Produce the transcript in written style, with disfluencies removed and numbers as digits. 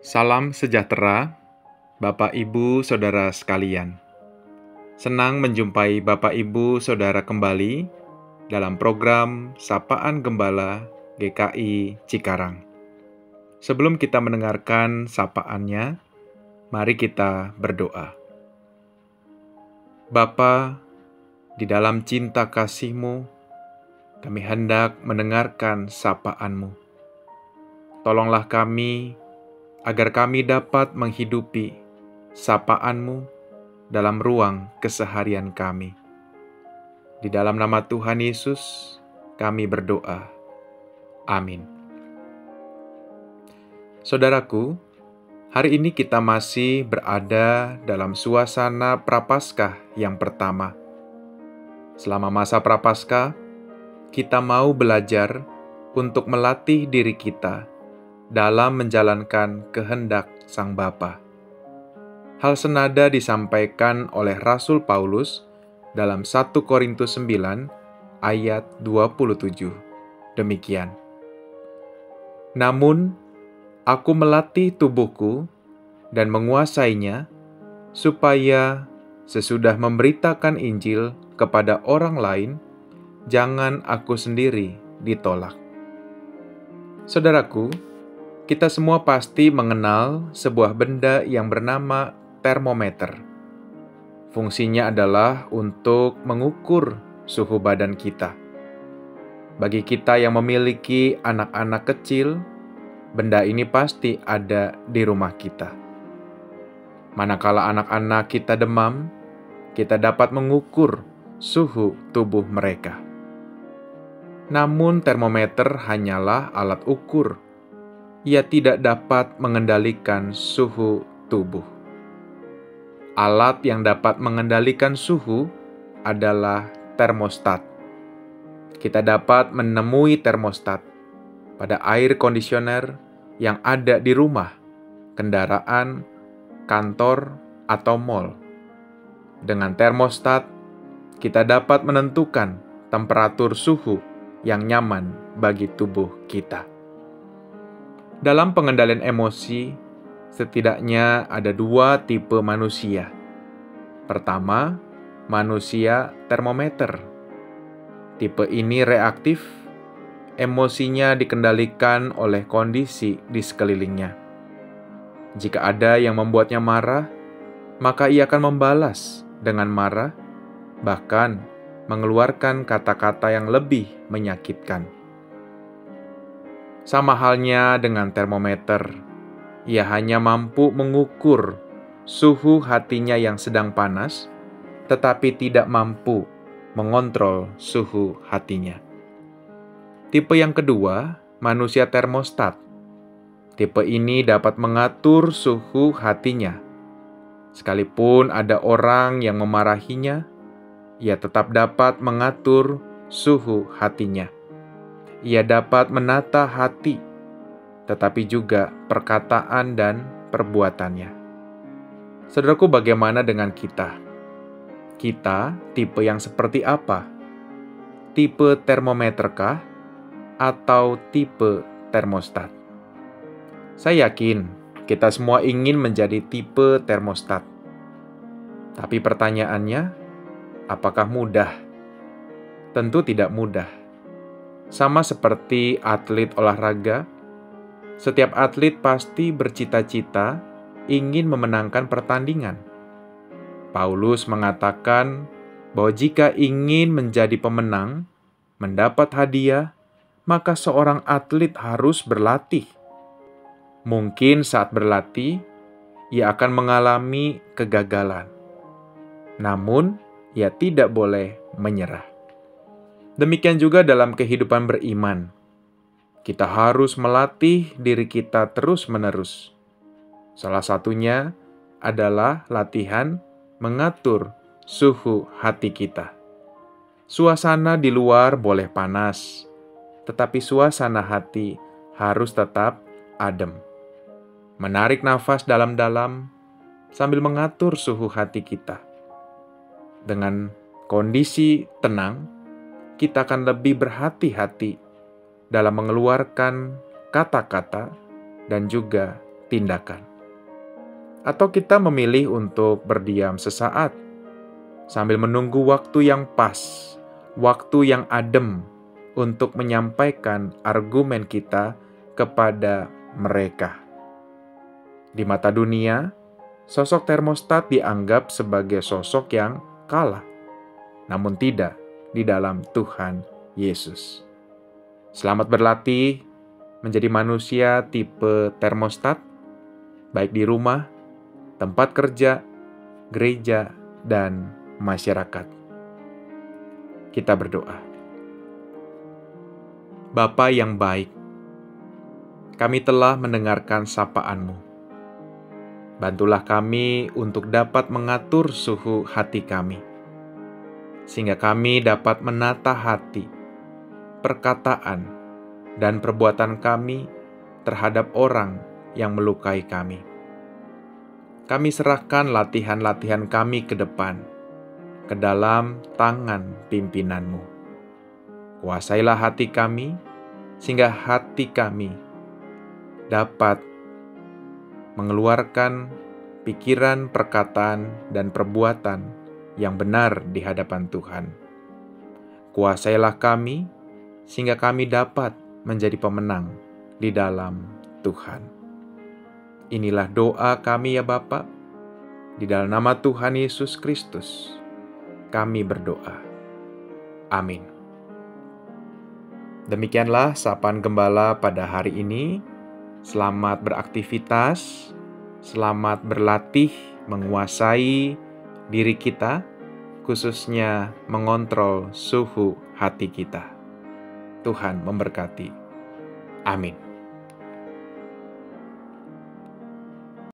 Salam sejahtera, Bapak, Ibu, Saudara sekalian. Senang menjumpai Bapak, Ibu, Saudara kembali dalam program Sapaan Gembala GKI Cikarang. Sebelum kita mendengarkan sapaannya, mari kita berdoa. Bapa, di dalam cinta kasih-Mu, kami hendak mendengarkan sapaan-Mu. Tolonglah kami agar kami dapat menghidupi sapaan-Mu dalam ruang keseharian kami. Di dalam nama Tuhan Yesus, kami berdoa. Amin. Saudaraku, hari ini kita masih berada dalam suasana Prapaskah yang pertama. Selama masa Prapaskah, kita mau belajar untuk melatih diri kita dalam menjalankan kehendak Sang Bapa. Hal senada disampaikan oleh Rasul Paulus dalam 1 Korintus 9 ayat 27. Demikian. Namun, aku melatih tubuhku dan menguasainya supaya sesudah memberitakan Injil kepada orang lain, jangan aku sendiri ditolak. Saudaraku, kita semua pasti mengenal sebuah benda yang bernama termometer. Fungsinya adalah untuk mengukur suhu badan kita. Bagi kita yang memiliki anak-anak kecil, benda ini pasti ada di rumah kita. Manakala anak-anak kita demam, kita dapat mengukur suhu tubuh mereka. Namun termometer hanyalah alat ukur. Ia tidak dapat mengendalikan suhu tubuh. Alat yang dapat mengendalikan suhu adalah termostat. Kita dapat menemui termostat pada air kondisioner yang ada di rumah, kendaraan, kantor, atau mal. Dengan termostat, kita dapat menentukan temperatur suhu yang nyaman bagi tubuh kita. Dalam pengendalian emosi, setidaknya ada dua tipe manusia. Pertama, manusia termometer. Tipe ini reaktif, emosinya dikendalikan oleh kondisi di sekelilingnya. Jika ada yang membuatnya marah, maka ia akan membalas dengan marah, bahkan mengeluarkan kata-kata yang lebih menyakitkan. Sama halnya dengan termometer, ia hanya mampu mengukur suhu hatinya yang sedang panas, tetapi tidak mampu mengontrol suhu hatinya. Tipe yang kedua, manusia termostat. Tipe ini dapat mengatur suhu hatinya. Sekalipun ada orang yang memarahinya, ia tetap dapat mengatur suhu hatinya. Ia dapat menata hati, tetapi juga perkataan dan perbuatannya. Saudaraku, bagaimana dengan kita? Kita tipe yang seperti apa? Tipe termometerkah atau tipe termostat? Saya yakin kita semua ingin menjadi tipe termostat. Tapi pertanyaannya, apakah mudah? Tentu tidak mudah. Sama seperti atlet olahraga, setiap atlet pasti bercita-cita ingin memenangkan pertandingan. Paulus mengatakan bahwa jika ingin menjadi pemenang, mendapat hadiah, maka seorang atlet harus berlatih. Mungkin saat berlatih, ia akan mengalami kegagalan. Namun, ia tidak boleh menyerah. Demikian juga dalam kehidupan beriman. Kita harus melatih diri kita terus-menerus. Salah satunya adalah latihan mengatur suhu hati kita. Suasana di luar boleh panas, tetapi suasana hati harus tetap adem. Menarik nafas dalam-dalam sambil mengatur suhu hati kita. Dengan kondisi tenang, kita akan lebih berhati-hati dalam mengeluarkan kata-kata dan juga tindakan. Atau kita memilih untuk berdiam sesaat, sambil menunggu waktu yang pas, waktu yang adem untuk menyampaikan argumen kita kepada mereka. Di mata dunia, sosok termostat dianggap sebagai sosok yang kalah, namun tidak di dalam Tuhan Yesus. Selamat berlatih menjadi manusia tipe termostat, baik di rumah, tempat kerja, gereja, dan masyarakat. Kita berdoa. Bapa yang baik, kami telah mendengarkan sapaan-Mu. Bantulah kami untuk dapat mengatur suhu hati kami, sehingga kami dapat menata hati, perkataan, dan perbuatan kami terhadap orang yang melukai kami. Kami serahkan latihan-latihan kami ke depan, ke dalam tangan pimpinan-Mu. Kuasailah hati kami, sehingga hati kami dapat mengeluarkan pikiran, perkataan, dan perbuatan yang benar di hadapan Tuhan. Kuasailah kami, sehingga kami dapat menjadi pemenang di dalam Tuhan. Inilah doa kami ya Bapa, di dalam nama Tuhan Yesus Kristus, kami berdoa. Amin. Demikianlah sapaan Gembala pada hari ini. Selamat beraktivitas, selamat berlatih menguasai diri kita, khususnya mengontrol suhu hati kita. Tuhan memberkati. Amin.